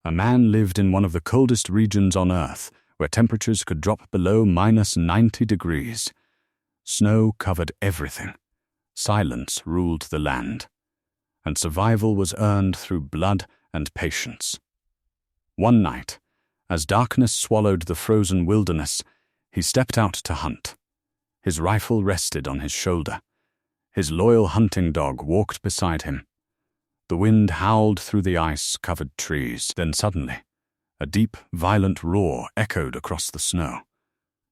A man lived in one of the coldest regions on Earth, where temperatures could drop below -90 degrees. Snow covered everything. Silence ruled the land. And survival was earned through blood and patience. One night, as darkness swallowed the frozen wilderness, he stepped out to hunt. His rifle rested on his shoulder. His loyal hunting dog walked beside him. The wind howled through the ice-covered trees. Then suddenly, a deep, violent roar echoed across the snow.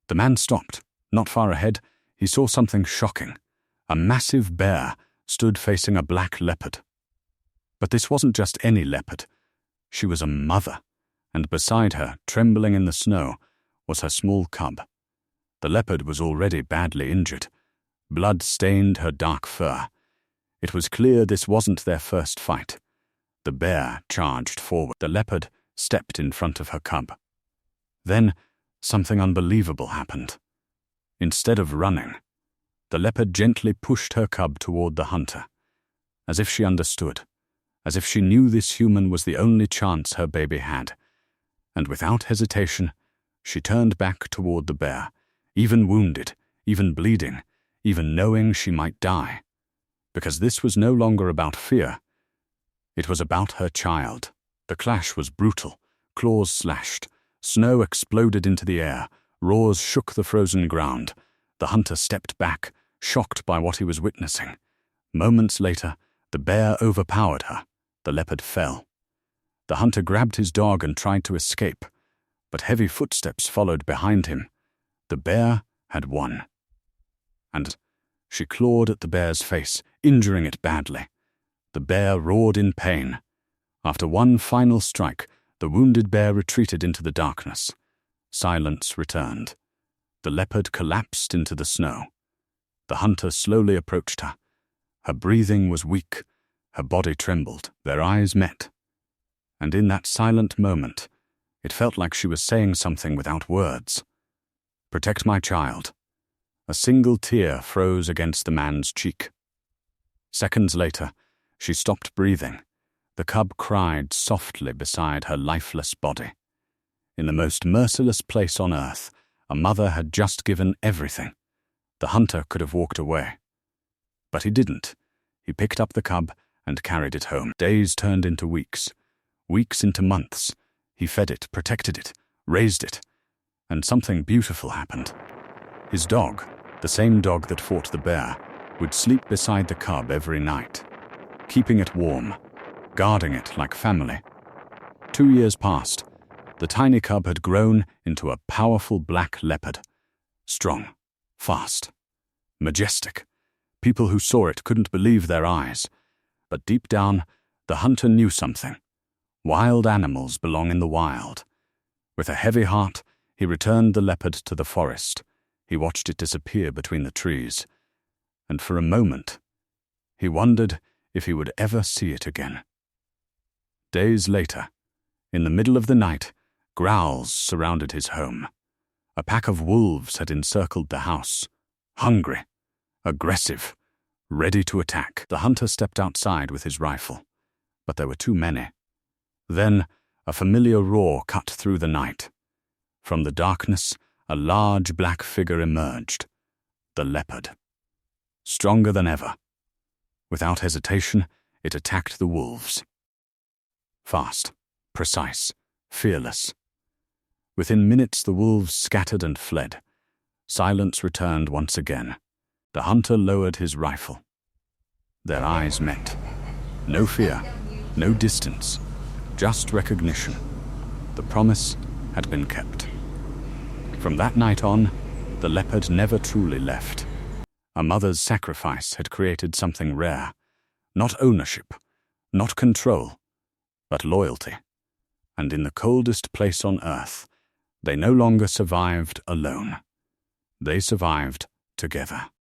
The man stopped. Not far ahead, he saw something shocking. A massive bear stood facing a black leopard. But this wasn't just any leopard. She was a mother, and beside her, trembling in the snow, was her small cub. The leopard was already badly injured. Blood stained her dark fur. It was clear this wasn't their first fight. The bear charged forward. The leopard stepped in front of her cub. Then, something unbelievable happened. Instead of running, the leopard gently pushed her cub toward the hunter, as if she understood, as if she knew this human was the only chance her baby had. And without hesitation, she turned back toward the bear, even wounded, even bleeding, even knowing she might die. Because this was no longer about fear. It was about her child. The clash was brutal. Claws slashed. Snow exploded into the air. Roars shook the frozen ground. The hunter stepped back, shocked by what he was witnessing. Moments later, the bear overpowered her. The leopard fell. The hunter grabbed his dog and tried to escape, but heavy footsteps followed behind him. The bear had won. And she clawed at the bear's face, injuring it badly. The bear roared in pain. After one final strike, the wounded bear retreated into the darkness. Silence returned. The leopard collapsed into the snow. The hunter slowly approached her. Her breathing was weak. Her body trembled. Their eyes met. And in that silent moment, it felt like she was saying something without words. "Protect my child." A single tear froze against the man's cheek. Seconds later, she stopped breathing. The cub cried softly beside her lifeless body. In the most merciless place on Earth, a mother had just given everything. The hunter could have walked away. But he didn't. He picked up the cub and carried it home. Days turned into weeks. Weeks into months. He fed it, protected it, raised it. And something beautiful happened. His dog, the same dog that fought the bear, would sleep beside the cub every night, keeping it warm, guarding it like family. 2 years passed. The tiny cub had grown into a powerful black leopard. Strong, fast, majestic. People who saw it couldn't believe their eyes. But deep down, the hunter knew something. Wild animals belong in the wild. With a heavy heart, he returned the leopard to the forest. He watched it disappear between the trees. And for a moment, he wondered if he would ever see it again. Days later, in the middle of the night, growls surrounded his home. A pack of wolves had encircled the house, hungry, aggressive, ready to attack. The hunter stepped outside with his rifle, but there were too many. Then, a familiar roar cut through the night. From the darkness, a large black figure emerged, the leopard. Stronger than ever. Without hesitation, it attacked the wolves. Fast, precise, fearless. Within minutes, the wolves scattered and fled. Silence returned once again. The hunter lowered his rifle. Their eyes met. No fear, no distance, just recognition. The promise had been kept. From that night on, the leopard never truly left. A mother's sacrifice had created something rare. Not ownership, not control, but loyalty. And in the coldest place on Earth, they no longer survived alone. They survived together.